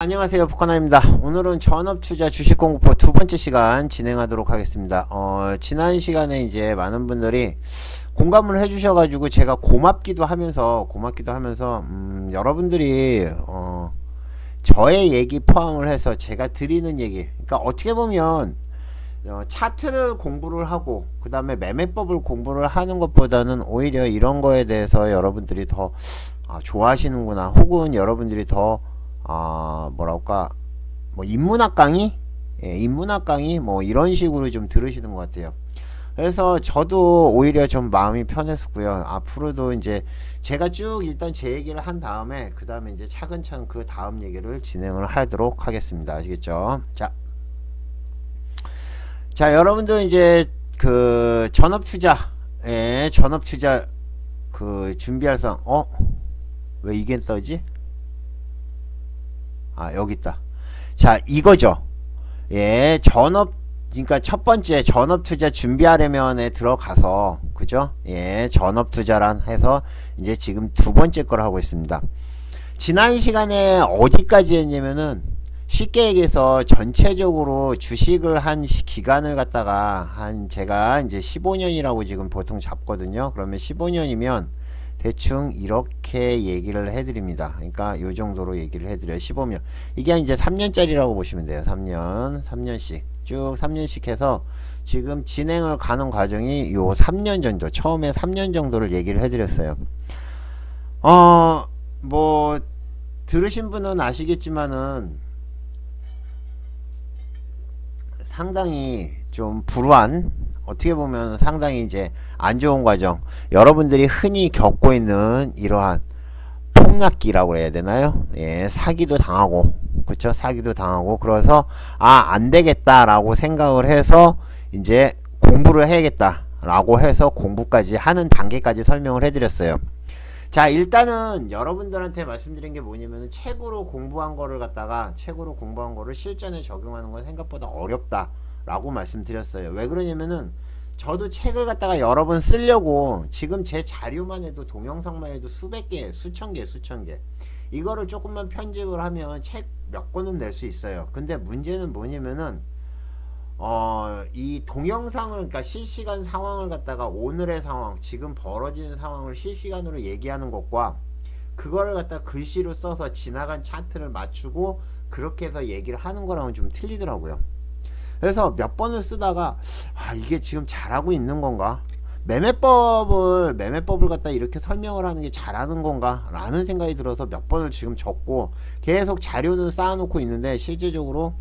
안녕하세요, 북한아입니다. 오늘은 전업투자 주식공부법 두 번째 시간 진행하도록 하겠습니다. 지난 시간에 이제 많은 분들이 공감을 해주셔가지고 제가 고맙기도 하면서 여러분들이 저의 얘기 포함을 해서 제가 드리는 얘기, 그러니까 어떻게 보면 차트를 공부를 하고 그 다음에 매매법을 공부를 하는 것보다는 오히려 이런 거에 대해서 여러분들이 더 좋아하시는구나, 혹은 여러분들이 더 뭐랄까, 뭐 인문학 강의? 인문학 강의 뭐 이런 식으로 좀 들으시는 것 같아요. 그래서 저도 오히려 좀 마음이 편했었고요. 앞으로도 이제 제가 쭉 일단 제 얘기를 한 다음에 그 다음에 이제 차근차근 그 다음 얘기를 진행을 하도록 하겠습니다. 아시겠죠? 자, 여러분들 이제 그 전업투자 그 준비할 상, 왜 이게 떠지? 여기 있다. 자, 이거죠. 그러니까 첫 번째 전업투자 준비하려면에 들어가서, 그죠? 전업투자란 해서 이제 지금 두 번째 걸 하고 있습니다. 지난 시간에 어디까지 했냐면은, 쉽게 얘기해서 전체적으로 주식을 한 기간을 갖다가 제가 이제 15년이라고 지금 보통 잡거든요. 그러면 15년이면 대충 이렇게 얘기를 해드립니다. 그러니까 요 정도로 얘기를 해드려요. 15년. 이게 이제 3년짜리라고 보시면 돼요. 3년씩. 쭉 3년씩 해서 지금 진행을 가는 과정이 요 3년 정도, 처음에 3년 정도를 얘기를 해드렸어요. 뭐, 들으신 분은 아시겠지만은 상당히 좀 불우한, 어떻게 보면 상당히 이제 안 좋은 과정, 여러분들이 흔히 겪고 있는 이러한 폭락기라고 해야 되나요? 사기도 당하고, 그쵸? 사기도 당하고, 그래서 안 되겠다 라고 생각을 해서 이제 공부를 해야겠다 라고 해서 공부까지 하는 단계까지 설명을 해드렸어요. 자, 일단은 여러분들한테 말씀드린 게 뭐냐면은 책으로 공부한 거를 실전에 적용하는 건 생각보다 어렵다 라고 말씀드렸어요. 왜 그러냐면은 저도 책을 갖다가 여러 번 쓰려고 지금 제 자료만 해도, 동영상만 해도 수백 개, 수천 개 이거를 조금만 편집을 하면 책 몇 권은 낼 수 있어요. 근데 문제는 뭐냐면은 이 동영상을, 그러니까 실시간 상황을 갖다가 오늘의 상황, 지금 벌어지는 상황을 실시간으로 얘기하는 것과 그거를 갖다 글씨로 써서 지나간 차트를 맞추고 그렇게 해서 얘기를 하는 거랑은 좀 틀리더라고요. 그래서 몇 번을 쓰다가 이게 지금 잘하고 있는 건가? 매매법을 갖다 이렇게 설명을 하는 게 잘하는 건가? 라는 생각이 들어서 몇 번을 지금 적고 계속 자료는 쌓아놓고 있는데 실제적으로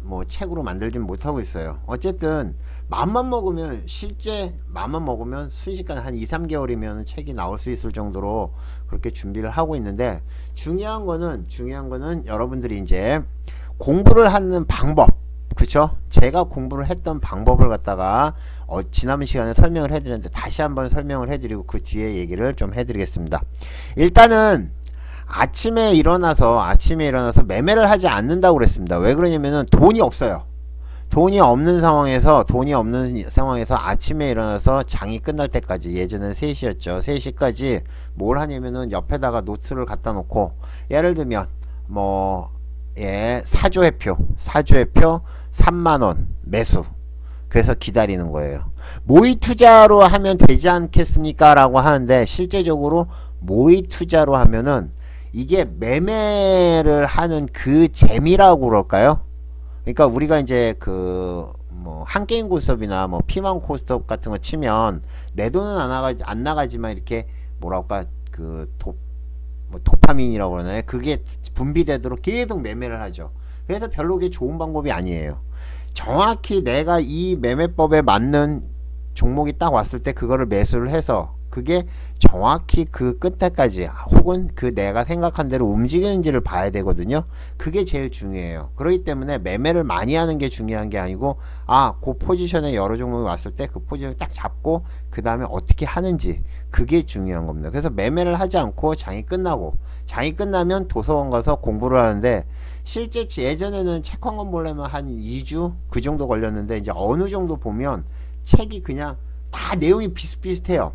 뭐 책으로 만들진 못하고 있어요. 어쨌든 마음만 먹으면 순식간에 한 2-3개월이면 책이 나올 수 있을 정도로 그렇게 준비를 하고 있는데, 중요한 거는 여러분들이 이제 공부를 하는 방법, 그쵸? 제가 공부를 했던 방법을 갖다가 지난 시간에 설명을 해드렸는데 다시 한번 설명을 해드리고 그 뒤에 얘기를 좀 해드리겠습니다. 일단은 아침에 일어나서 매매를 하지 않는다고 그랬습니다. 왜 그러냐면은 돈이 없어요. 돈이 없는 상황에서 아침에 일어나서 장이 끝날 때까지, 예전엔 3시였죠. 3시까지 뭘 하냐면은 옆에다가 노트를 갖다 놓고, 예를 들면 뭐 사조회표 3만원 매수, 그래서 기다리는 거예요. 모의 투자로 하면 되지 않겠습니까? 라고 하는데, 실제적으로 모의 투자로 하면은 이게 매매를 하는 그 재미라고 그럴까요? 그러니까 우리가 이제 뭐 한게임 고스톱이나 뭐 피망 고스톱 같은 거 치면 내 돈은 안 나가지만 이렇게 뭐랄까, 도파민이라고 그러나요? 그게 분비되도록 계속 매매를 하죠. 그래서 별로 그게 좋은 방법이 아니에요. 정확히 내가 이 매매법에 맞는 종목이 딱 왔을 때 그거를 매수를 해서 그게 정확히 그 끝에까지, 혹은 그 내가 생각한 대로 움직이는지를 봐야 되거든요. 그게 제일 중요해요. 그렇기 때문에 매매를 많이 하는 게 중요한 게 아니고, 그 포지션에 여러 종목이 왔을 때 그 포지션을 딱 잡고 그 다음에 어떻게 하는지, 그게 중요한 겁니다. 그래서 매매를 하지 않고 장이 끝나면 도서관 가서 공부를 하는데, 실제 예전에는 책 한 권 보려면 한 2주 그 정도 걸렸는데, 이제 어느 정도 보면 책이 그냥 다 내용이 비슷비슷해요.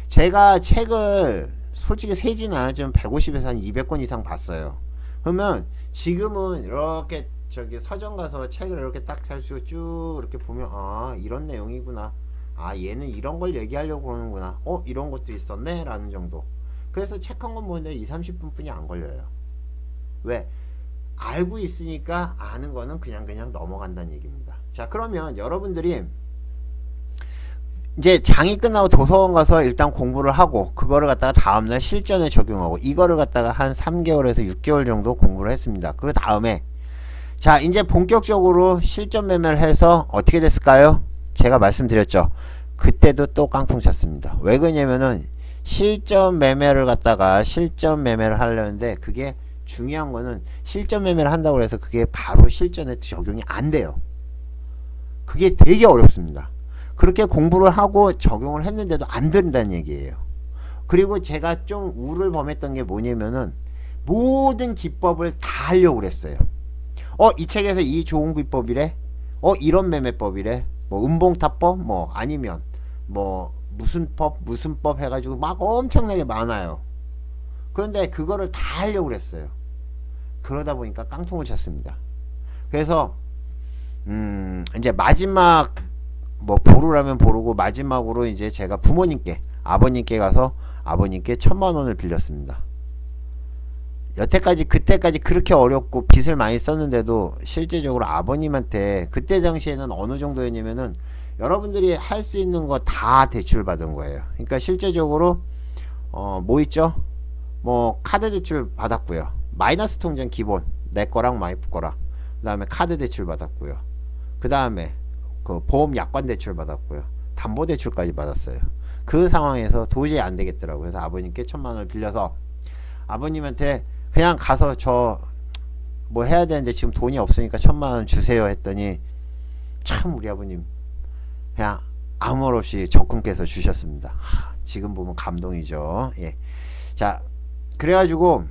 제가 책을 솔직히 세지는 않았지만 150에서 한 200권 이상 봤어요. 그러면 지금은 이렇게 저기 서점 가서 책을 이렇게 딱 해가지고 쭉 이렇게 보면 아 이런 내용이구나, 아 얘는 이런 걸 얘기하려고 그러는구나, 이런 것도 있었네 라는 정도. 그래서 책 한 권 보는데 20-30분 뿐이 안 걸려요. 왜? 알고 있으니까 아는 거는 그냥 넘어간다는 얘기입니다. 자, 그러면 여러분들이 이제 장이 끝나고 도서관 가서 일단 공부를 하고 그거를 갖다가 다음날 실전에 적용하고 이거를 갖다가 한 3개월에서 6개월 정도 공부를 했습니다. 그 다음에 자 이제 본격적으로 실전 매매를 해서 어떻게 됐을까요? 제가 말씀드렸죠. 그때도 또 깡통 찼습니다. 왜 그러냐면은 실전 매매를 하려는데 그게 중요한 거는 실전 매매를 한다고 해서 그게 바로 실전에 적용이 안 돼요. 그게 되게 어렵습니다. 그렇게 공부를 하고 적용을 했는데도 안 된다는 얘기예요. 그리고 제가 좀 우를 범했던 게 뭐냐면은 모든 기법을 다 하려고 그랬어요. 이 책에서 이 좋은 기법이래, 이런 매매법이래, 뭐 음봉타법, 뭐 아니면 뭐 무슨 법 해가지고 막 엄청나게 많아요. 그런데 그거를 다 하려고 그랬어요. 그러다 보니까 깡통을 쳤습니다. 그래서 이제 마지막 뭐 보루라면 보루고 마지막으로 이제 제가 부모님께 아버님께 가서 아버님께 1000만원을 빌렸습니다. 여태까지 그때까지 그렇게 어렵고 빚을 많이 썼는데도 실제적으로 아버님한테 그때 당시에는 어느 정도였냐면은 여러분들이 할 수 있는 거 다 대출 받은 거예요. 그러니까 실제적으로 뭐 있죠? 뭐 카드 대출 받았고요. 마이너스 통장 기본 내 거랑 와이프 거랑, 그 다음에 카드 대출 받았고요. 그 다음에 그 보험 약관 대출 받았고요. 담보 대출까지 받았어요. 그 상황에서 도저히 안 되겠더라고요. 그래서 아버님께 1000만원을 빌려서 아버님한테 그냥 가서 저 뭐 해야 되는데 지금 돈이 없으니까 1000만원 주세요 했더니 참 우리 아버님 그냥 아무 말 없이 적금께서 주셨습니다. 지금 보면 감동이죠. 예. 자, 그래가지고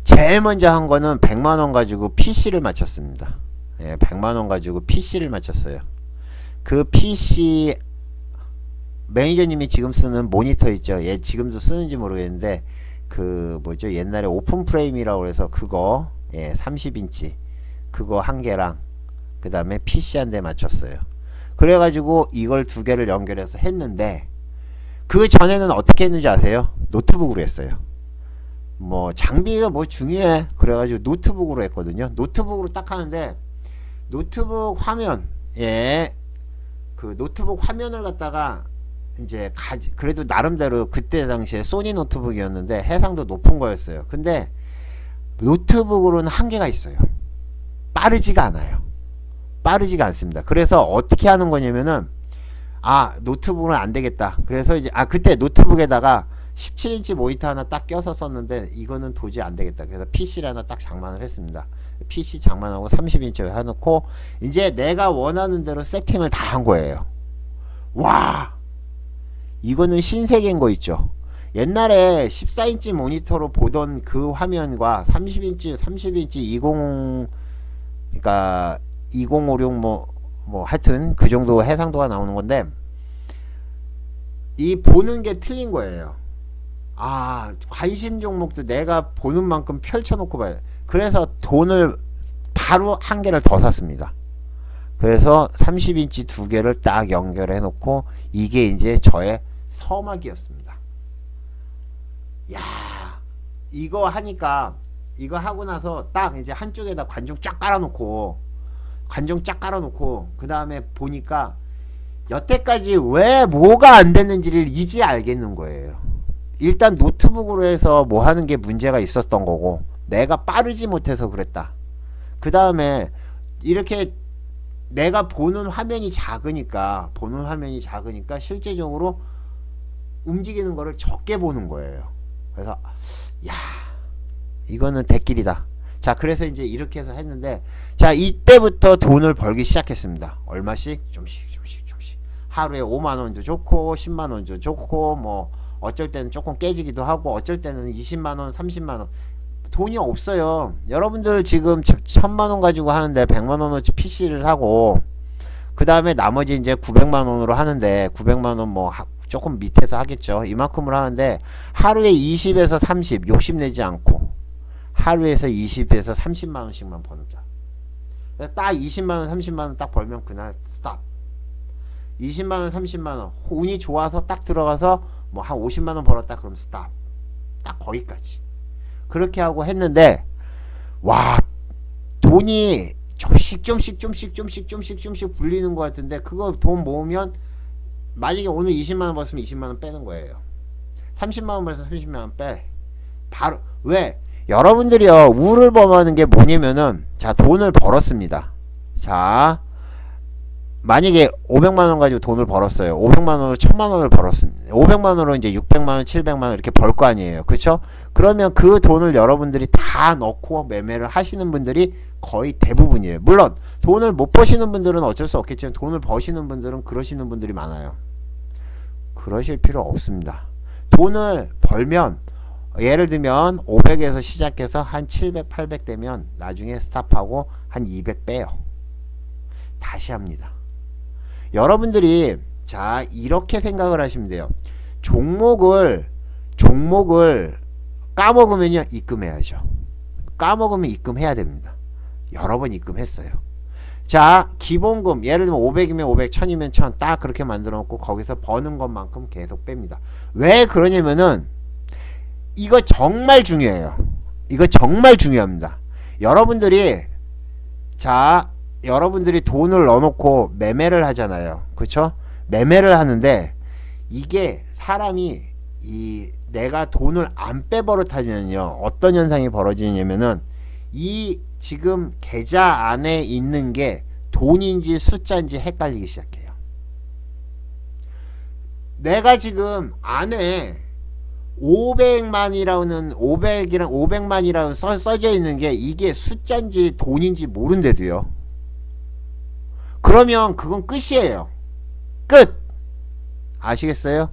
제일 먼저 한 거는 100만원 가지고 PC를 맞췄습니다. 예, 100만원 가지고 PC를 맞췄어요. 그 PC 매니저님이 지금 쓰는 모니터 있죠. 예, 지금도 쓰는지 모르겠는데 그 뭐죠, 옛날에 오픈 프레임이라고 해서 그거, 예, 30인치 그거 한 개랑 그 다음에 PC 한 대 맞췄어요. 그래가지고 이걸 두 개를 연결해서 했는데 그 전에는 어떻게 했는지 아세요? 노트북으로 했어요. 뭐 장비가 뭐 중요해 그래가지고 노트북으로 했거든요. 노트북으로 딱 하는데 노트북 화면, 예, 그 노트북 화면을 갖다가 이제 그래도 나름대로 그때 당시에 소니 노트북이었는데 해상도 높은 거였어요. 근데 노트북으로는 한계가 있어요. 빠르지가 않아요. 빠르지가 않습니다. 그래서 어떻게 하는 거냐면은 노트북은 안 되겠다. 그래서 이제 그때 노트북에다가 17인치 모니터 하나 딱 껴서 썼는데 이거는 도저히 안 되겠다. 그래서 PC를 하나 딱 장만을 했습니다. PC 장만하고 30인치 해놓고 이제 내가 원하는 대로 세팅을 다 한 거예요. 와, 이거는 신세계인 거 있죠. 옛날에 14인치 모니터로 보던 그 화면과 30인치 20 그러니까 2056 뭐 하여튼 그 정도 해상도가 나오는 건데 이 보는 게 틀린 거예요. 관심 종목도 내가 보는 만큼 펼쳐놓고 봐요. 그래서 돈을 바로 한 개를 더 샀습니다. 그래서 30인치 두 개를 딱 연결해 놓고 이게 이제 저의 서막이었습니다. 야, 이거 하니까 이거 하고 나서 딱 이제 한쪽에다 관중 쫙 깔아놓고 그 다음에 보니까 여태까지 왜 뭐가 안 됐는지를 이제 알겠는 거예요. 일단 노트북으로 해서 뭐 하는 게 문제가 있었던 거고 내가 빠르지 못해서 그랬다. 그 다음에 이렇게 내가 보는 화면이 작으니까 실제적으로 움직이는 거를 적게 보는 거예요. 그래서 야, 이거는 대길이다. 자, 그래서 이제 이렇게 해서 했는데 자, 이때부터 돈을 벌기 시작했습니다. 얼마씩? 좀씩 하루에 5만원도 좋고 10만원도 좋고 뭐 어쩔 때는 조금 깨지기도 하고 어쩔 때는 20만원 30만원 돈이 없어요. 여러분들 지금 1000만원 가지고 하는데 100만원어치 PC를 사고 그 다음에 나머지 이제 900만원으로 하는데 900만원 뭐 조금 밑에서 하겠죠. 이만큼을 하는데 하루에 20에서 30 욕심내지 않고 하루에서 20에서 30만원씩만 버자. 딱 20만원 30만원 딱 벌면 그날 스탑. 20만원 30만원 운이 좋아서 딱 들어가서 뭐 한 50만원 벌었다 그럼 스탑. 딱 거기까지 그렇게 하고 했는데, 와, 돈이 조금씩 불리는 것 같은데, 그거 돈 모으면 만약에 오늘 20만원 벌었으면 20만원 빼는 거예요. 30만원 벌어서 30만원 빼. 바로. 왜? 여러분들이요, 우를 범하는 게 뭐냐면은, 자, 돈을 벌었습니다. 자, 만약에 500만원 가지고 돈을 벌었어요. 500만원으로 1000만원을 벌었습니다. 500만원으로 이제 600만원 700만원 이렇게 벌 거 아니에요. 그쵸? 그러면 그 돈을 여러분들이 다 넣고 매매를 하시는 분들이 거의 대부분이에요. 물론 돈을 못 버시는 분들은 어쩔 수 없겠지만, 돈을 버시는 분들은 그러시는 분들이 많아요. 그러실 필요 없습니다. 돈을 벌면, 예를 들면 500에서 시작해서 한 700, 800 되면 나중에 스탑하고 한 200 빼요. 다시 합니다. 여러분들이 자, 이렇게 생각을 하시면 돼요. 종목을 까먹으면요, 입금해야죠. 까먹으면 입금해야 됩니다. 여러 번 입금했어요. 자, 기본금 예를 들면 500이면 500, 1000이면 1000 딱 그렇게 만들어 놓고 거기서 버는 것만큼 계속 뺍니다. 왜 그러냐면은 이거 정말 중요해요. 이거 정말 중요합니다. 여러분들이 돈을 넣어놓고 매매를 하잖아요. 그쵸? 매매를 하는데, 이게 사람이 내가 돈을 안 빼버릇하면요, 어떤 현상이 벌어지냐면은, 이 지금 계좌 안에 있는 게 돈인지 숫자인지 헷갈리기 시작해요. 내가 지금 안에 500만이라는 써져 있는 게 이게 숫자인지 돈인지 모른대도요. 그러면 그건 끝이에요. 끝! 아시겠어요?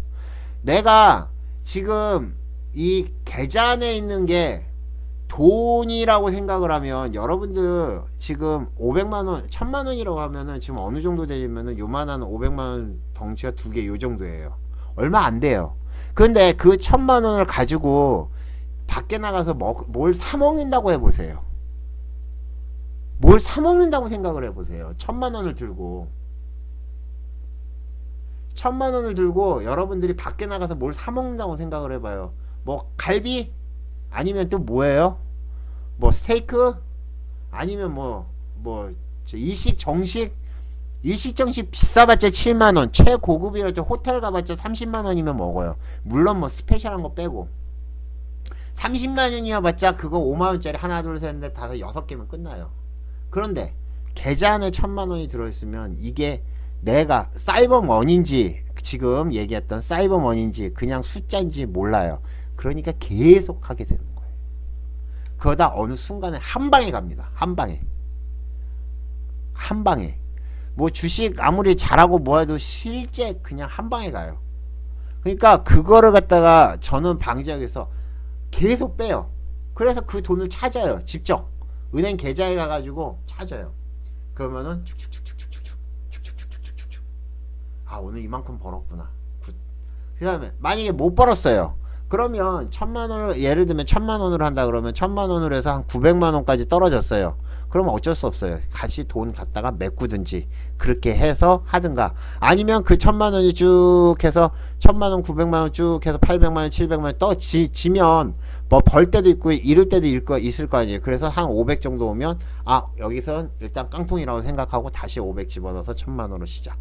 내가 지금 이 계좌 안에 있는 게 돈이라고 생각을 하면, 여러분들 지금 500만원, 1000만원이라고 하면은 지금 어느 정도 되면은 요만한 500만원 덩치가 2개 요 정도예요. 얼마 안 돼요. 근데 그 1000만원을 가지고 밖에 나가서 뭘 사먹는다고 해보세요. 뭘 사먹는다고 생각을 해보세요. 1000만원을 들고. 1000만원을 들고 여러분들이 밖에 나가서 뭘 사먹는다고 생각을 해봐요. 뭐 갈비? 아니면 또 뭐예요? 뭐 스테이크? 아니면 일식 정식? 일식 정식 비싸봤자 7만원, 최고급이라도 호텔 가봤자 30만원이면 먹어요. 물론 뭐 스페셜한 거 빼고. 30만원이어봤자 그거 5만원짜리 하나 둘 셋 넷 다섯 6개면 끝나요. 그런데 계좌 안에 1000만원이 들어있으면 이게 내가 사이버머니인지, 지금 얘기했던 사이버머니인지 그냥 숫자인지 몰라요. 그러니까 계속 하게 되는 거예요. 그러다 어느 순간에 한방에 갑니다. 한방에. 뭐 주식 아무리 잘하고 뭐해도 실제 그냥 한방에 가요. 그러니까 그거를 갖다가 저는 방지하기 위해서 계속 빼요. 그래서 그 돈을 찾아요. 직접 은행 계좌에 가가지고 찾아요. 그러면은 축축축축축축축, 아, 오늘 이만큼 벌었구나. 굿. 그 다음에 만약에 못 벌었어요. 그러면 1000만원을, 예를 들면 1000만원으로 한다 그러면 1000만원으로 해서 한 900만원까지 떨어졌어요. 그러면 어쩔 수 없어요. 같이 돈 갖다가 메꾸든지 그렇게 해서 하든가, 아니면 그 1000만원이 쭉 해서 1000만원 900만원 쭉 해서 800만원 700만원 지면 뭐 벌 때도 있고 잃을 때도 있을 거 아니에요. 그래서 한 500 정도 오면, 아, 여기선 일단 깡통이라고 생각하고 다시 500 집어넣어서 1000만원으로 시작.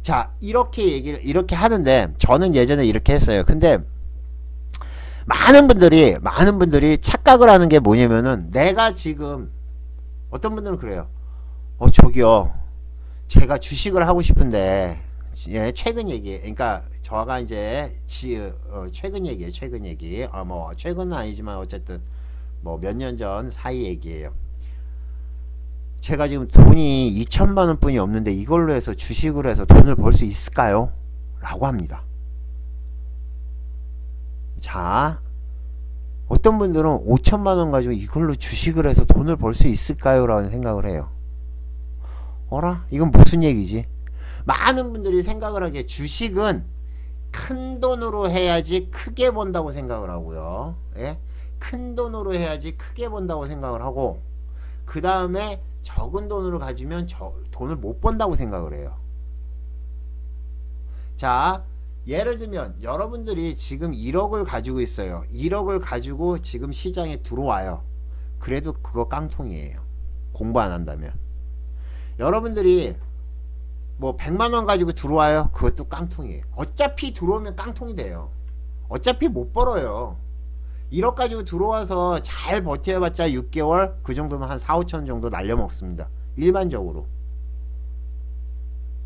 자, 이렇게 하는데, 저는 예전에 이렇게 했어요. 근데 많은 분들이 착각을 하는 게 뭐냐면은, 내가 지금, 어떤 분들은 그래요. 저기요, 제가 주식을 하고 싶은데, 예, 최근 얘기, 그러니까 저가 이제 최근 얘기예요. 뭐 최근은 아니지만 어쨌든 뭐 몇 년 전 사이 얘기예요. 제가 지금 돈이 2천만원 뿐이 없는데 이걸로 해서 주식을 해서 돈을 벌 수 있을까요? 라고 합니다. 자, 어떤 분들은 5천만원 가지고 이걸로 주식을 해서 돈을 벌 수 있을까요? 라는 생각을 해요. 어라? 이건 무슨 얘기지? 많은 분들이 생각을 하기에 주식은 큰 돈으로 해야지 크게 번다고 생각을 하고요. 예? 큰 돈으로 해야지 크게 번다고 생각을 하고, 그 다음에 적은 돈으로 가지면 돈을 못 번다고 생각을 해요. 자, 예를 들면 여러분들이 지금 1억을 가지고 있어요. 1억을 가지고 지금 시장에 들어와요. 그래도 그거 깡통이에요. 공부 안 한다면. 여러분들이 뭐 100만원 가지고 들어와요. 그것도 깡통이에요. 어차피 들어오면 깡통이 돼요. 어차피 못 벌어요. 1억 가지고 들어와서 잘 버텨봤자 6개월 그 정도면 한 4, 5천 정도 날려먹습니다. 일반적으로.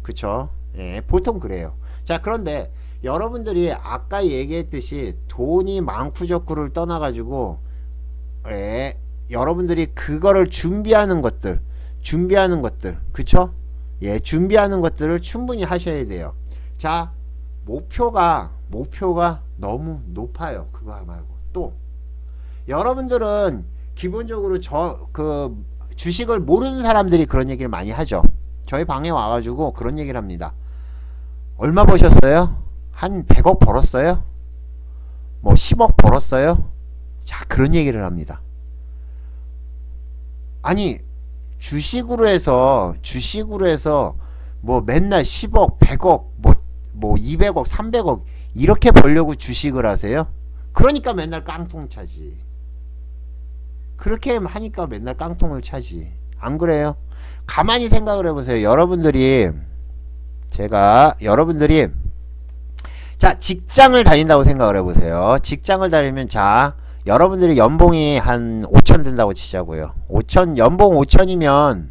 그쵸? 예, 보통 그래요. 자, 그런데 여러분들이 아까 얘기했듯이 돈이 많구적구를 떠나가지고, 예, 여러분들이 그거를 준비하는 것들, 그쵸? 예, 준비하는 것들을 충분히 하셔야 돼요. 자, 목표가 너무 높아요. 그거 말고 또 여러분들은 기본적으로 주식을 모르는 사람들이 그런 얘기를 많이 하죠. 저희 방에 와가지고 그런 얘기를 합니다. 얼마 버셨어요? 한 100억 벌었어요? 뭐 10억 벌었어요? 자, 그런 얘기를 합니다. 아니, 주식으로 해서 뭐 맨날 10억, 100억, 뭐 200억, 300억 이렇게 벌려고 주식을 하세요? 그러니까 맨날 깡통 차지. 그렇게 하니까 맨날 깡통을 차지. 안 그래요? 가만히 생각을 해보세요. 여러분들이 자, 직장을 다닌다고 생각을 해보세요. 직장을 다니면, 자, 여러분들이 연봉이 한 5천 된다고 치자고요. 연봉 5천이면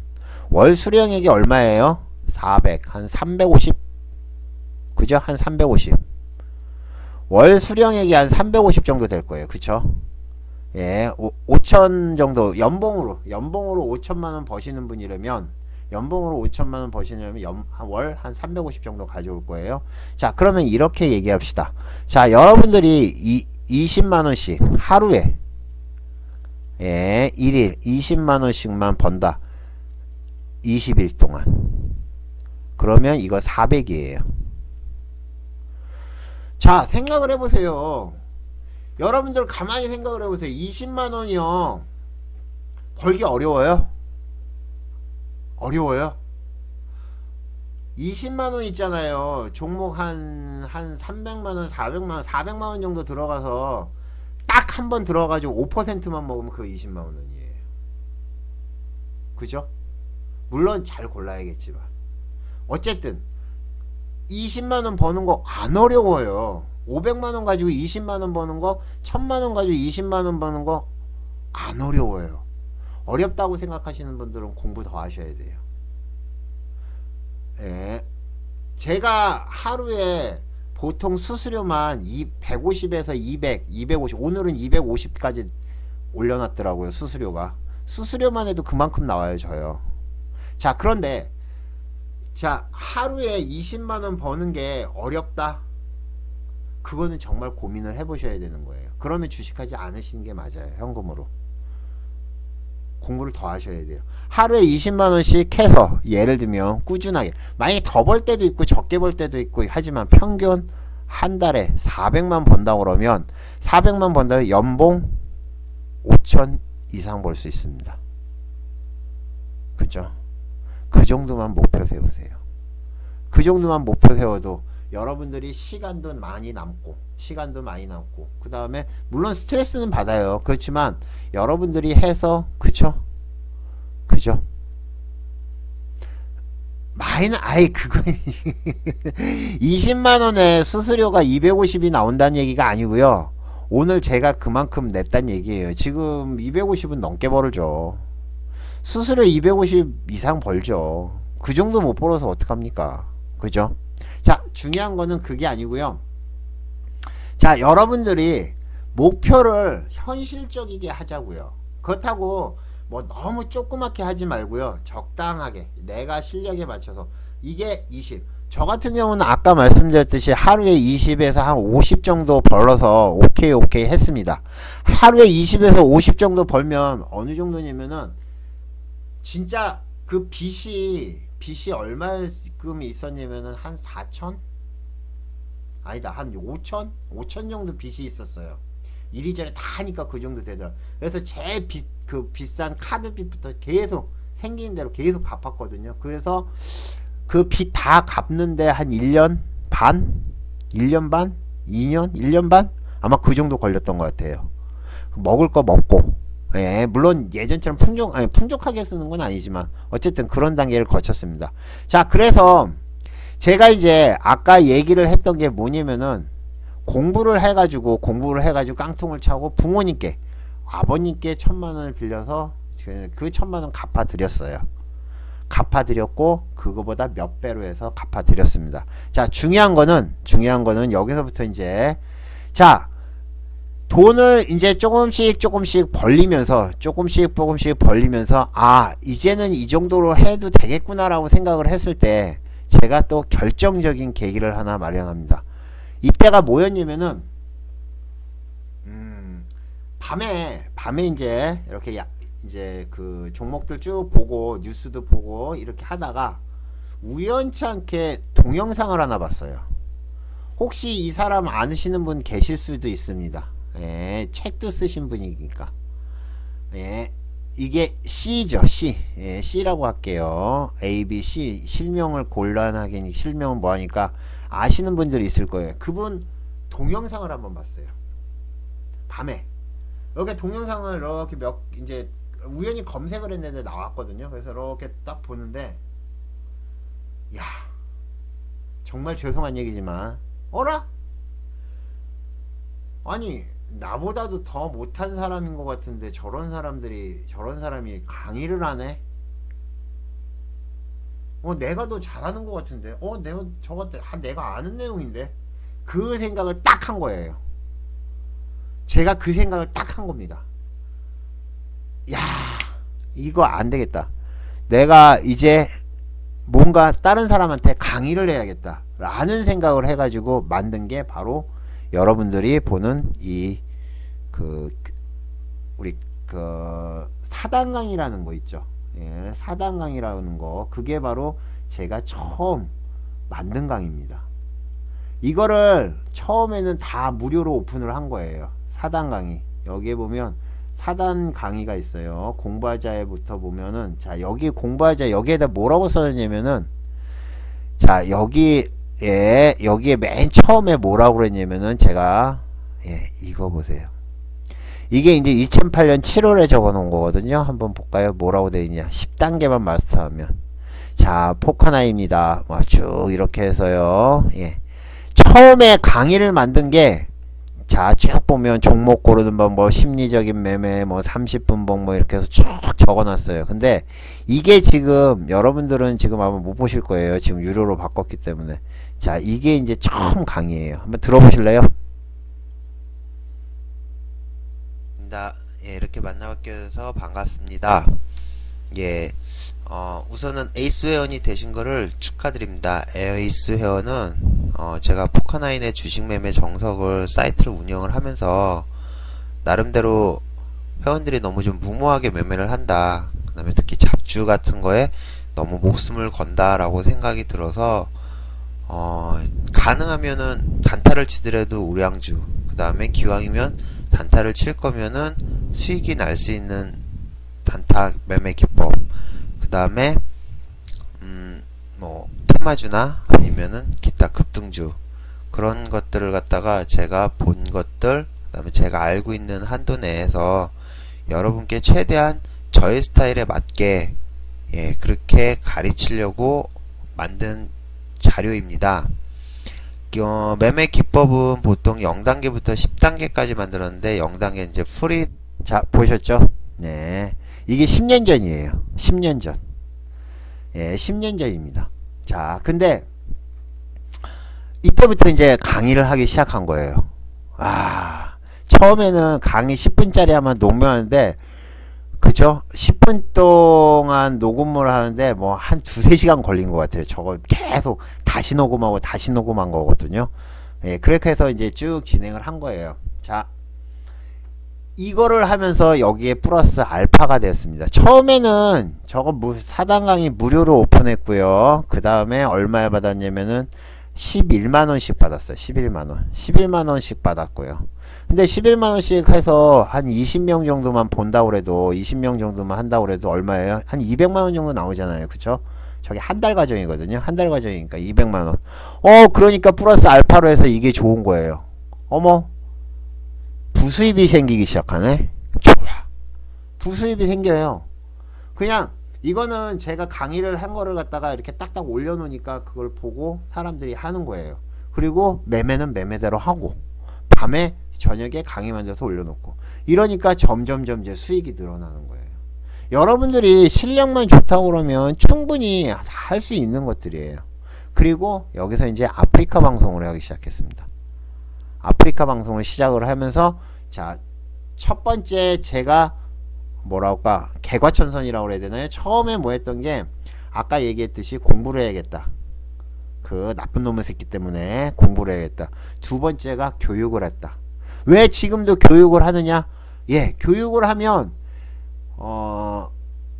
월 수령액이 얼마예요? 400, 한 350, 그죠? 한 350. 월 수령액이 한 350 정도 될 거예요. 그쵸? 예, 5천 정도, 연봉으로 5천만원 버시는 분이라면, 월 한 350 정도 가져올 거예요. 자, 그러면 이렇게 얘기합시다. 자, 여러분들이 20만원씩 하루에, 예, 1일 20만원씩만 번다. 20일 동안. 그러면 이거 400이에요. 자, 생각을 해보세요. 여러분들 가만히 생각을 해보세요. 20만원이요. 벌기 어려워요? 어려워요? 20만원 있잖아요. 종목 한 300만원, 400만원, 400만원 정도 들어가서 딱 한 번 들어가지고 5%만 먹으면 그거 20만원이에요. 그죠? 물론 잘 골라야겠지만. 어쨌든 20만원 버는 거 안 어려워요. 500만원 가지고 20만원 버는 거, 1000만원 가지고 20만원 버는 거 안 어려워요. 어렵다고 생각하시는 분들은 공부 더 하셔야 돼요. 예. 제가 하루에 보통 수수료만 150에서 200, 250, 오늘은 250까지 올려놨더라고요. 수수료만 해도 그만큼 나와요. 저요. 자, 그런데 자, 하루에 20만원 버는 게 어렵다? 그거는 정말 고민을 해보셔야 되는 거예요. 그러면 주식하지 않으시는 게 맞아요. 현금으로. 공부를 더 하셔야 돼요. 하루에 20만원씩 해서 예를 들면 꾸준하게, 만약에 더 벌 때도 있고 적게 벌 때도 있고 하지만 평균 한 달에 400만 번다고 그러면 400만 번다면 연봉 5천 이상 벌 수 있습니다. 그죠? 그 정도만 목표 세우세요. 그 정도만 목표 세워도 여러분들이 시간도 많이 남고 그 다음에 물론 스트레스는 받아요. 그렇지만 여러분들이 해서 그죠? 20만원에 수수료가 250이 나온다는 얘기가 아니고요. 오늘 제가 그만큼 냈단 얘기예요. 지금 250은 넘게 벌죠. 수수료 250 이상 벌죠. 그 정도 못 벌어서 어떡합니까? 그죠? 자, 중요한 거는 그게 아니고요. 자, 여러분들이 목표를 현실적이게 하자고요. 그렇다고 뭐 너무 조그맣게 하지 말고요. 적당하게 내가 실력에 맞춰서. 이게 20. 저 같은 경우는 아까 말씀드렸듯이 하루에 20에서 한 50 정도 벌어서 오케이 했습니다. 하루에 20에서 50 정도 벌면 어느 정도냐면은 진짜 그 빚이 얼마큼 있었냐면은 한 4천? 아니다, 한 5천? 5천 정도 빚이 있었어요. 이리저리 다 하니까 그 정도 되더라. 그래서 제일 비싼 카드빚부터 계속 생기는 대로 계속 갚았거든요. 그래서 그 빚 다 갚는데 한 1년 반? 1년 반? 2년? 1년 반? 아마 그 정도 걸렸던 것 같아요. 먹을 거 먹고, 예, 물론 예전처럼 풍족하게 쓰는 건 아니지만 어쨌든 그런 단계를 거쳤습니다. 자, 그래서 제가 이제 아까 얘기를 했던 게 뭐냐면은 공부를 해가지고 깡통을 차고 부모님께, 아버님께 1000만원을 빌려서 그 1000만원 갚아드렸어요. 갚아드렸고 그거보다 몇 배로 해서 갚아드렸습니다. 자, 중요한 거는 여기서부터 이제, 자, 돈을 이제 조금씩 벌리면서 아, 이제는 이 정도로 해도 되겠구나 라고 생각을 했을 때 제가 또 결정적인 계기를 하나 마련합니다. 이때가 뭐였냐면은 밤에 이제 이렇게 이제 그 종목들 쭉 보고 뉴스도 보고 이렇게 하다가 우연치 않게 동영상을 하나 봤어요. 혹시 이 사람 아시는 분 계실 수도 있습니다. 예, 책도 쓰신 분이니까. 예, 이게 C죠, C. 예, C라고 할게요. A, B, C. 실명을 곤란하게, 실명은 뭐 하니까 아시는 분들이 있을 거예요. 그분 동영상을 한번 봤어요. 밤에. 이렇게 동영상을 이렇게 이제 우연히 검색을 했는데 나왔거든요. 그래서 이렇게 딱 보는데, 야, 정말 죄송한 얘기지만, 어라? 아니, 나보다도 더 못한 사람인 것 같은데 저런 사람이 강의를 하네? 내가 더 잘하는 것 같은데, 내가 아는 내용인데? 그 생각을 딱 한 거예요. 제가 그 생각을 딱 한 겁니다. 야, 이거 안 되겠다. 내가 이제 뭔가 다른 사람한테 강의를 해야겠다 라는 생각을 해가지고 만든 게 바로 여러분들이 보는 우리 사단 강의라는 거 있죠. 예, 사단 강의라는 거, 그게 바로 제가 처음 만든 강의입니다. 이거를 처음에는 다 무료로 오픈을 한 거예요. 사단 강의. 여기에 보면 사단 강의가 있어요. 공부하자에부터 보면은, 자, 여기 공부하자, 여기에다 뭐라고 써놨냐면은, 자, 여기에 맨 처음에 뭐라고 그랬냐면은, 제가, 예, 이거 보세요. 이게 이제 2008년 7월에 적어 놓은 거거든요. 한번 볼까요? 뭐라고 되어 있냐. 10단계만 마스터하면. 자, 포카나입니다. 쭉 이렇게 해서요. 예. 처음에 강의를 만든 게, 자, 쭉 보면 종목 고르는 방법, 심리적인 매매, 30분 봉 이렇게 해서 쭉 적어놨어요. 근데 이게 지금 여러분들은 지금 아마 못 보실 거예요. 지금 유료로 바꿨기 때문에. 자, 이게 이제 처음 강의예요. 한번 들어보실래요? 예, 이렇게 만나뵙게 돼서 반갑습니다. 예, 우선은 에이스 회원이 되신 거를 축하드립니다. 에이스 회원은 제가 포카나인의 주식 매매 정석을 사이트를 운영을 하면서 나름대로 회원들이 너무 좀 무모하게 매매를 한다, 그 다음에 특히 잡주 같은 거에 너무 목숨을 건다 라고 생각이 들어서 가능하면은 단타를 치더라도 우량주, 그 다음에 기왕이면 단타를 칠 거면은 수익이 날 수 있는 단타 매매 기법, 그 다음에 테마주나 아니면은 기타 급등주, 그런 것들을 갖다가 제가 본 것들, 그 다음에 제가 알고 있는 한도 내에서 여러분께 최대한 저의 스타일에 맞게, 예, 그렇게 가르치려고 만든 자료입니다. 매매 기법은 보통 0단계부터 10단계까지 만들었는데 0단계 이제 프리. 자, 보셨죠? 네, 이게 10년 전이에요. 10년 전. 예, 10년 전입니다. 자, 근데 이때부터 이제 강의를 하기 시작한 거예요. 처음에는 강의 10분짜리 하면 녹음하는데, 그죠? 10분 동안 녹음을 하는데 한 2~3시간 걸린 것 같아요. 저거 계속 다시 녹음하고 다시 녹음한 거거든요. 예, 그렇게 해서 이제 쭉 진행을 한 거예요. 자, 이거를 하면서 여기에 플러스 알파가 되었습니다. 처음에는 저거 사단 강의 무료로 오픈했고요. 그 다음에 얼마에 받았냐면은 11만원씩 받았어요. 11만원씩 받았고요. 근데 11만원씩 해서 한 20명 정도만 본다고 해도 20명 정도만 한다고 해도 얼마예요? 한 200만원 정도 나오잖아요. 그쵸? 저게 한 달 과정이거든요. 한 달 과정이니까 200만원. 그러니까 플러스 알파로 해서 이게 좋은 거예요. 어머, 부수입이 생기기 시작하네. 좋아. 부수입이 생겨요. 그냥 이거는 제가 강의를 한 거를 갖다가 이렇게 딱딱 올려놓으니까 그걸 보고 사람들이 하는 거예요. 그리고 매매는 매매대로 하고 밤에 저녁에 강의 만들어서 올려놓고 이러니까 점점점 이제 수익이 늘어나는 거예요. 여러분들이 실력만 좋다고 그러면 충분히 할 수 있는 것들이에요. 그리고 여기서 이제 아프리카 방송을 하기 시작했습니다. 아프리카 방송을 시작을 하면서 자, 첫 번째 제가 뭐랄까 개과천선이라고 해야 되나요? 처음에 뭐 했던 게 아까 얘기했듯이 공부를 해야겠다. 그 나쁜 놈의 새끼 때문에 공부를 해야겠다. 두 번째가 교육을 했다. 왜 지금도 교육을 하느냐? 예, 교육을 하면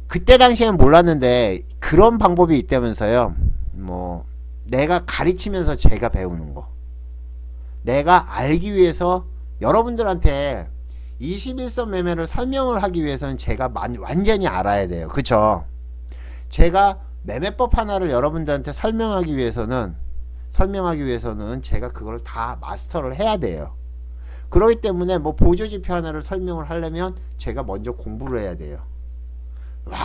그때 당시에는 몰랐는데 그런 방법이 있다면서요. 뭐 내가 가르치면서 제가 배우는 거. 내가 알기 위해서 여러분들한테 21선 매매를 설명을 하기 위해서는 제가 완전히 알아야 돼요. 그쵸? 제가 매매법 하나를 여러분들한테 설명하기 위해서는 제가 그걸 다 마스터를 해야 돼요. 그렇기 때문에 뭐 보조지표 하나를 설명을 하려면 제가 먼저 공부를 해야 돼요. 와,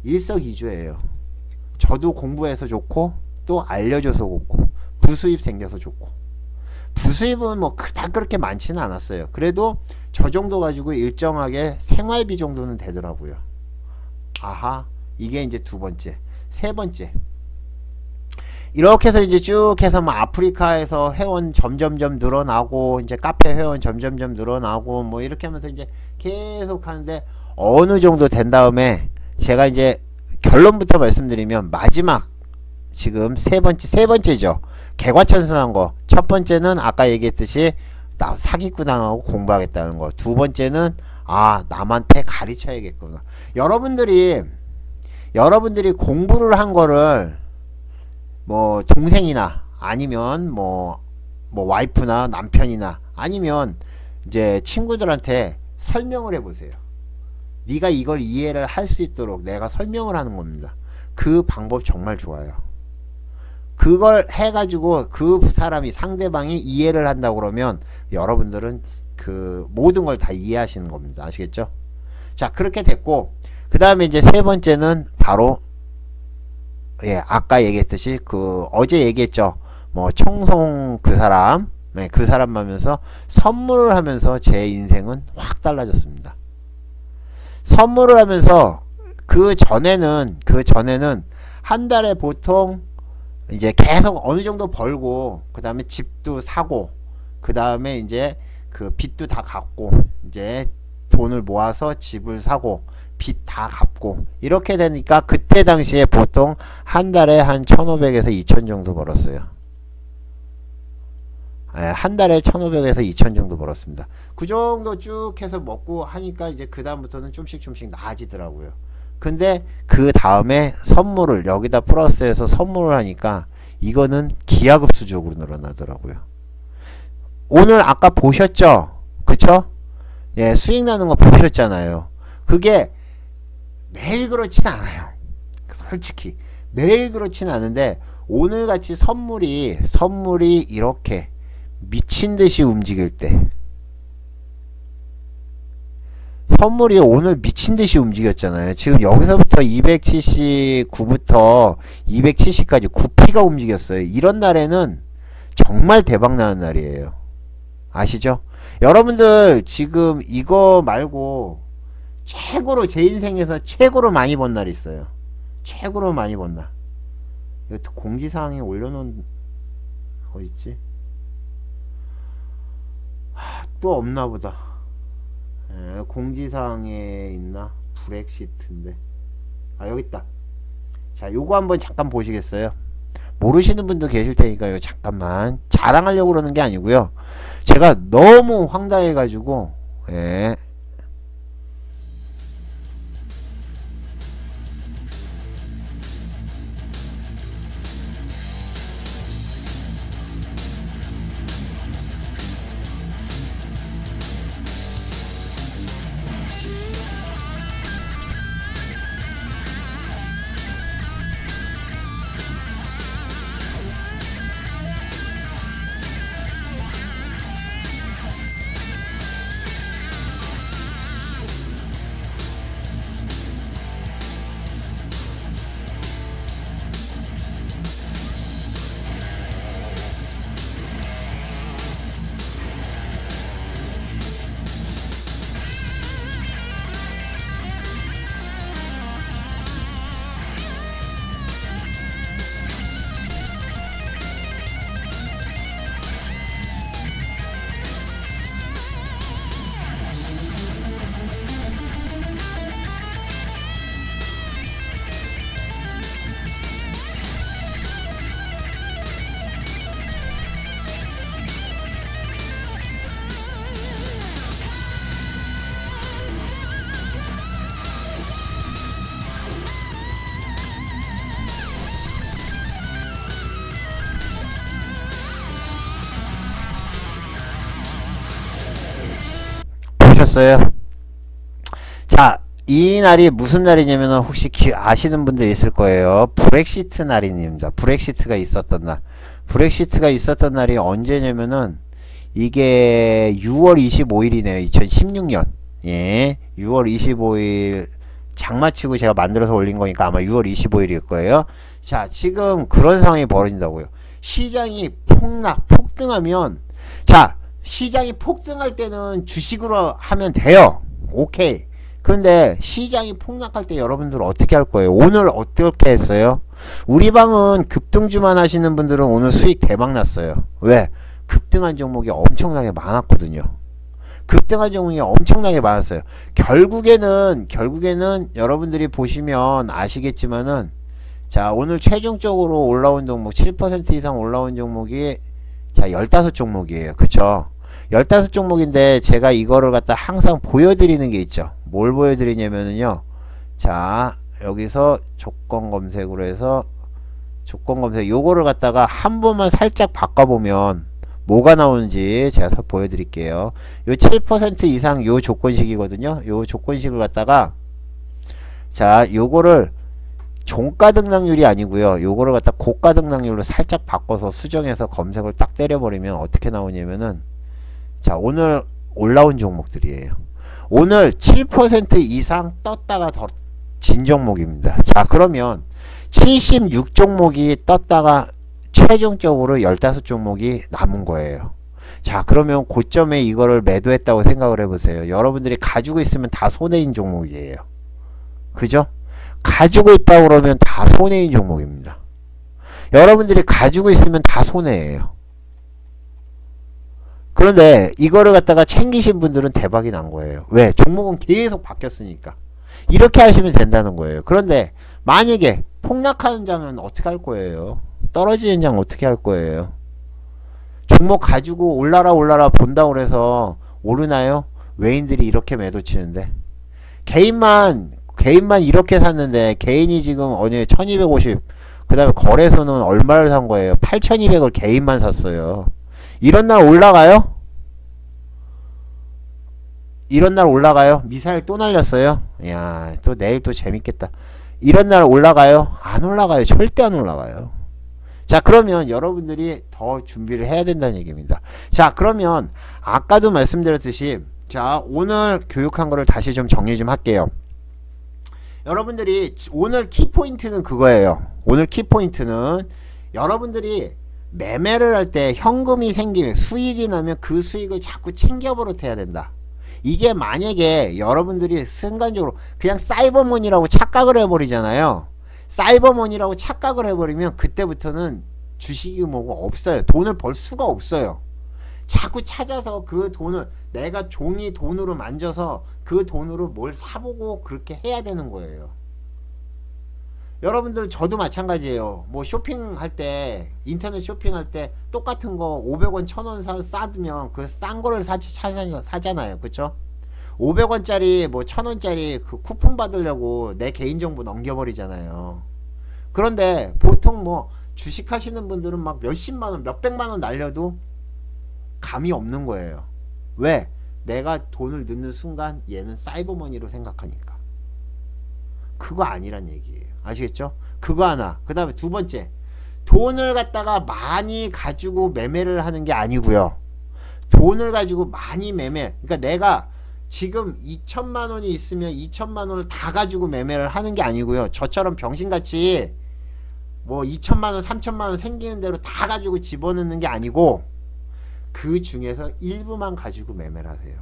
일석이조예요. 저도 공부해서 좋고 또 알려줘서 좋고 부수입 생겨서 좋고. 부수입은 뭐 다 그렇게 많지는 않았어요. 그래도 저 정도 가지고 일정하게 생활비 정도는 되더라고요. 아하, 이게 이제 두 번째. 세 번째, 이렇게 해서 이제 쭉 해서 뭐 아프리카에서 회원 점점점 늘어나고 이제 카페 회원 점점점 늘어나고 뭐 이렇게 하면서 이제 계속 하는데 어느 정도 된 다음에 제가 이제 결론부터 말씀드리면 마지막 지금 세 번째죠. 개과천선한 거. 첫 번째는 아까 얘기했듯이 나 사기꾼 당하고 공부하겠다는 거. 두 번째는 남한테 가르쳐야겠구나. 여러분들이 공부를 한 거를 뭐 동생이나 아니면 뭐 와이프나 남편이나 아니면 이제 친구들한테 설명을 해보세요. 네가 이걸 이해를 할 수 있도록 내가 설명을 하는 겁니다. 그 방법 정말 좋아요. 그걸 해가지고 그 사람이 상대방이 이해를 한다고 그러면 여러분들은 그 모든 걸 다 이해하시는 겁니다. 아시겠죠? 자, 그렇게 됐고 그 다음에 이제 세 번째는 바로 아까 얘기했듯이 그 어제 얘기했죠. 뭐 청송 그 사람 그 사람 하면서 선물을 하면서 제 인생은 확 달라졌습니다. 선물을 하면서 그 전에는 한 달에 보통 이제 계속 어느 정도 벌고 그 다음에 집도 사고 그 다음에 이제 그 빚도 다 갚고 이제 돈을 모아서 집을 사고 빚 다 갚고 이렇게 되니까 그때 당시에 보통 한 달에 한 1,500에서 2,000 정도 벌었어요. 한 달에 1,500에서 2,000 정도 벌었습니다. 그 정도 쭉 해서 먹고 하니까 이제 그 다음부터는 좀씩 나아지더라고요. 근데 그 다음에 선물을 여기다 플러스해서 선물을 하니까 이거는 기하급수적으로 늘어나더라고요. 오늘 아까 보셨죠? 그쵸? 예, 수익 나는 거 보셨잖아요. 그게 매일 그렇진 않아요. 솔직히 매일 그렇진 않은데 오늘같이 선물이 이렇게 미친듯이 움직일 때, 선물이 오늘 미친듯이 움직였잖아요. 지금 여기서부터 279부터 270까지 9P가 움직였어요. 이런 날에는 정말 대박나는 날이에요. 아시죠? 여러분들 지금 이거 말고 최고로 제 인생에서 최고로 많이 번 날이 있어요. 최고로 많이 번 날. 이거 공지사항에 올려놓은 거 있지? 또 없나보다. 공지사항에 있나? 브렉시트인데 여기있다. 자, 요거 한번 잠깐 보시겠어요? 모르시는 분도 계실 테니까요. 잠깐만. 자랑하려고 그러는 게 아니고요. 제가 너무 황당해 가지고 있었어요. 자, 이 날이 무슨 날이냐면 혹시 아시는 분들 있을 거예요. 브렉시트 날입니다. 브렉시트가 있었던 날. 브렉시트가 있었던 날이 언제냐면은 이게 6월 25일이네요. 2016년. 예. 6월 25일 장마치고 제가 만들어서 올린 거니까 아마 6월 25일일 거예요. 자, 지금 그런 상황이 벌어진다고요. 시장이 폭등하면, 자, 시장이 폭등할 때는 주식으로 하면 돼요. 오케이. 근데 시장이 폭락할 때 여러분들 어떻게 할 거예요? 오늘 어떻게 했어요? 우리 방은 급등주만 하시는 분들은 오늘 수익 대박 났어요. 왜? 급등한 종목이 엄청나게 많았거든요. 급등한 종목이 엄청나게 많았어요. 결국에는 여러분들이 보시면 아시겠지만은, 자, 오늘 최종적으로 올라온 종목 7% 이상 올라온 종목이 자 15종목이에요. 그쵸? 15종목인데 제가 이거를 갖다 항상 보여드리는 게 있죠. 뭘 보여드리냐면은요, 자 여기서 조건 검색으로 해서 조건 검색 요거를 갖다가 한 번만 살짝 바꿔보면 뭐가 나오는지 제가 보여드릴게요. 요 7% 이상 요 조건식이거든요. 요 조건식을 갖다가 자 요거를 종가 등락률이 아니고요. 요거를 갖다 고가 등락률로 살짝 바꿔서 수정해서 검색을 딱 때려버리면 어떻게 나오냐면은, 자 오늘 올라온 종목들이에요. 오늘 7% 이상 떴다가 더 진 종목입니다. 자 그러면 76종목이 떴다가 최종적으로 15종목이 남은 거예요. 자 그러면 고점에 이거를 매도했다고 생각을 해보세요. 여러분들이 가지고 있으면 다 손해인 종목이에요. 그죠? 가지고 있다고 그러면 다 손해인 종목입니다. 여러분들이 가지고 있으면 다 손해예요. 그런데 이거를 갖다가 챙기신 분들은 대박이 난 거예요. 왜? 종목은 계속 바뀌었으니까. 이렇게 하시면 된다는 거예요. 그런데 만약에 폭락하는 장은 어떻게 할 거예요? 떨어지는 장 어떻게 할 거예요? 종목 가지고 올라라 본다고 해서 오르나요? 외인들이 이렇게 매도 치는데, 개인만 이렇게 샀는데, 개인이 지금 어느 1250, 그 다음에 거래소는 얼마를 산 거예요? 8200을 개인만 샀어요. 이런 날 올라가요? 이런 날 올라가요? 미사일 또 날렸어요? 이야, 또 내일 또 재밌겠다. 이런 날 올라가요? 안 올라가요. 절대 안 올라가요. 자 그러면 여러분들이 더 준비를 해야 된다는 얘기입니다. 자 그러면 아까도 말씀드렸듯이, 자 오늘 교육한 거를 다시 좀 정리 좀 할게요. 여러분들이 오늘 키포인트는 그거예요. 오늘 키포인트는 여러분들이 매매를 할 때 현금이 생기면, 수익이 나면 그 수익을 자꾸 챙겨 버릇해야 된다. 이게 만약에 여러분들이 순간적으로 그냥 사이버머니라고 착각을 해버리잖아요. 사이버머니라고 착각을 해버리면 그때부터는 주식이 뭐고 없어요. 돈을 벌 수가 없어요. 자꾸 찾아서 그 돈을 내가 종이 돈으로 만져서 그 돈으로 뭘 사보고 그렇게 해야 되는 거예요. 여러분들 저도 마찬가지예요. 뭐 쇼핑할 때, 인터넷 쇼핑할 때 똑같은 거 500원 1000원 싸두면 그 싼 거를 사잖아요. 그쵸? 500원짜리 뭐 1000원짜리 그 쿠폰 받으려고 내 개인정보 넘겨버리잖아요. 그런데 보통 뭐 주식 하시는 분들은 막 몇십만원 몇백만원 날려도 감이 없는 거예요. 왜? 내가 돈을 넣는 순간 얘는 사이버머니로 생각하니까. 그거 아니란 얘기예요. 아시겠죠? 그거 하나. 그 다음에 두 번째, 돈을 갖다가 많이 가지고 매매를 하는 게 아니고요. 돈을 가지고 많이 매매, 그러니까 내가 지금 2천만원이 있으면 2천만원을 다 가지고 매매를 하는 게 아니고요. 저처럼 병신같이 뭐 2천만원 3천만원 생기는 대로 다 가지고 집어넣는 게 아니고, 그 중에서 일부만 가지고 매매를 하세요.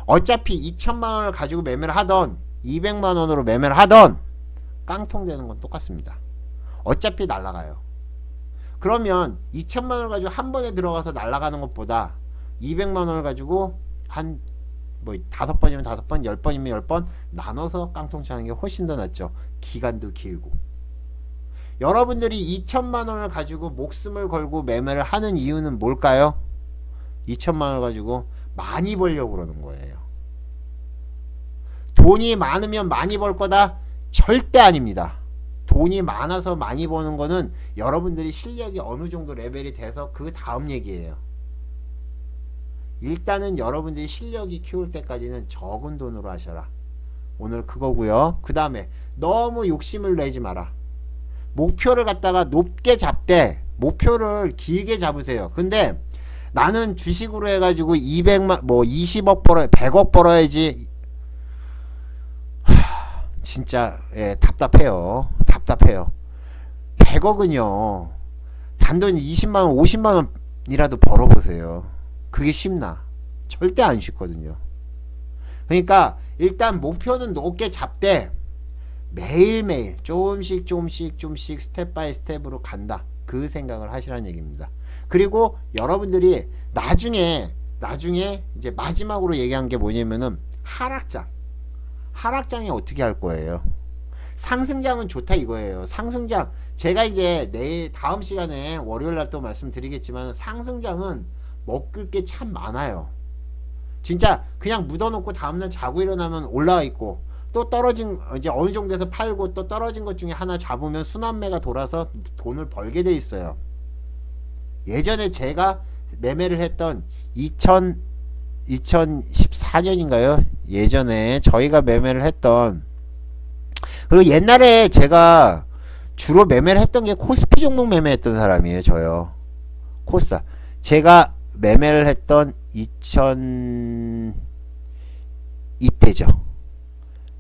어차피 2천만원을 가지고 매매를 하던 200만원으로 매매를 하던 깡통 되는 건 똑같습니다. 어차피 날아가요. 그러면 2천만원을 가지고 한 번에 들어가서 날아가는 것보다 200만원을 가지고 한 뭐 5번이면 5번, 10번이면 10번 나눠서 깡통 차는 게 훨씬 더 낫죠. 기간도 길고. 여러분들이 2천만원을 가지고 목숨을 걸고 매매를 하는 이유는 뭘까요? 2천만원을 가지고 많이 벌려고 그러는 거예요. 돈이 많으면 많이 벌 거다? 절대 아닙니다. 돈이 많아서 많이 버는 거는 여러분들이 실력이 어느 정도 레벨이 돼서 그 다음 얘기예요. 일단은 여러분들이 실력이 키울 때까지는 적은 돈으로 하셔라. 오늘 그거고요. 그 다음에 너무 욕심을 내지 마라. 목표를 갖다가 높게 잡되 목표를 길게 잡으세요. 근데 나는 주식으로 해가지고 200만 뭐 20억 벌어야 100억 벌어야지. 진짜 예, 답답해요. 답답해요. 100억은요 단돈 20만원 50만원이라도 벌어보세요. 그게 쉽나? 절대 안 쉽거든요. 그러니까 일단 목표는 높게 잡되 매일매일 조금씩 스텝 바이 스텝으로 간다. 그 생각을 하시라는 얘기입니다. 그리고 여러분들이 나중에 이제 마지막으로 얘기한 게 뭐냐면은 하락장에 어떻게 할 거예요? 상승장은 좋다 이거예요. 상승장 제가 이제 내일 다음 시간에 월요일날 또 말씀드리겠지만 상승장은 먹을 게 참 많아요. 진짜 그냥 묻어놓고 다음날 자고 일어나면 올라와 있고 또 떨어진 이제 어느 정도에서 팔고 또 떨어진 것 중에 하나 잡으면 순환매가 돌아서 돈을 벌게 돼 있어요. 예전에 제가 매매를 했던 2014년인가요? 예전에 저희가 매매를 했던 그리고 옛날에 제가 주로 매매를 했던 게 코스피 종목 매매했던 사람이에요. 저요. 코스닥. 제가 매매를 했던 이때죠.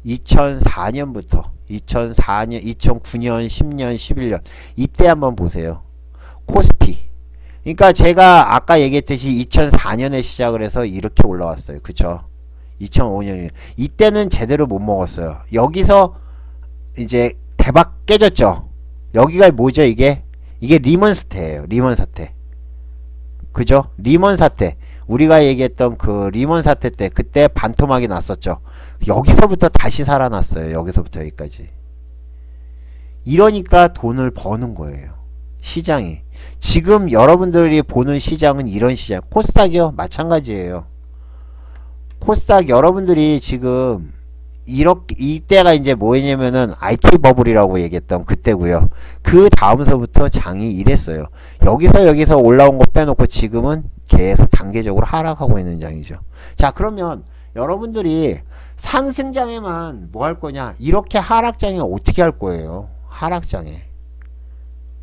2004년부터 2004년, 2009년, 10년, 11년 이때 한번 보세요. 코스피. 그러니까 제가 아까 얘기했듯이 2004년에 시작을 해서 이렇게 올라왔어요. 그쵸? 2005년 이때는 제대로 못 먹었어요. 여기서 이제 대박 깨졌죠. 여기가 뭐죠? 이게 리먼 사태예요. 리먼 사태. 그죠? 리먼 사태. 우리가 얘기했던 그 리먼 사태 때 그때 반토막이 났었죠. 여기서부터 다시 살아났어요. 여기서부터 여기까지. 이러니까 돈을 버는 거예요. 시장이. 지금 여러분들이 보는 시장은 이런 시장. 코스닥이요. 마찬가지예요. 코스닥 여러분들이 지금 이렇게 이때가 이제 뭐냐면은 IT 버블이라고 얘기했던 그때고요. 그 다음서부터 장이 이랬어요. 여기서 올라온 거 빼놓고 지금은 계속 단계적으로 하락하고 있는 장이죠. 자, 그러면 여러분들이 상승장에만 뭐 할 거냐? 이렇게 하락장에 어떻게 할 거예요? 하락장에.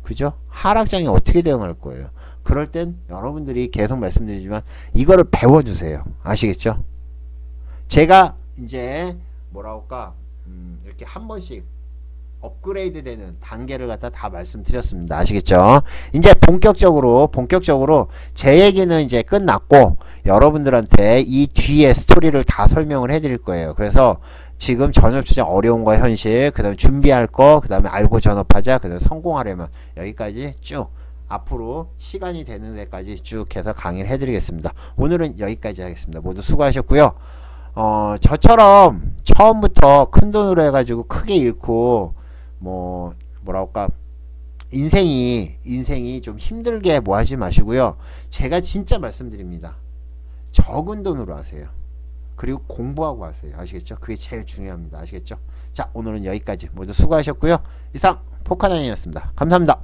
그죠? 하락장에 어떻게 대응할 거예요? 그럴 땐 여러분들이 계속 말씀드리지만 이거를 배워주세요. 아시겠죠? 제가 이제 뭐라 할까 이렇게 한 번씩 업그레이드 되는 단계를 갖다 다 말씀드렸습니다. 아시겠죠? 이제 본격적으로 제 얘기는 이제 끝났고 여러분들한테 이 뒤에 스토리를 다 설명을 해 드릴 거예요. 그래서 지금 전업투자 어려운과 현실, 그 다음에 준비할 거, 그 다음에 알고 전업하자, 그 다음에 성공하려면 여기까지 쭉 앞으로 시간이 되는 데까지 쭉 해서 강의를 해 드리겠습니다. 오늘은 여기까지 하겠습니다. 모두 수고하셨고요. 저처럼 처음부터 큰 돈으로 해가지고 크게 잃고 뭐랄까 인생이 좀 힘들게 뭐 하지 마시고요. 제가 진짜 말씀드립니다. 적은 돈으로 하세요. 그리고 공부하고 하세요. 아시겠죠? 그게 제일 중요합니다. 아시겠죠? 자, 오늘은 여기까지 모두 수고하셨고요. 이상 포카단이었습니다. 감사합니다.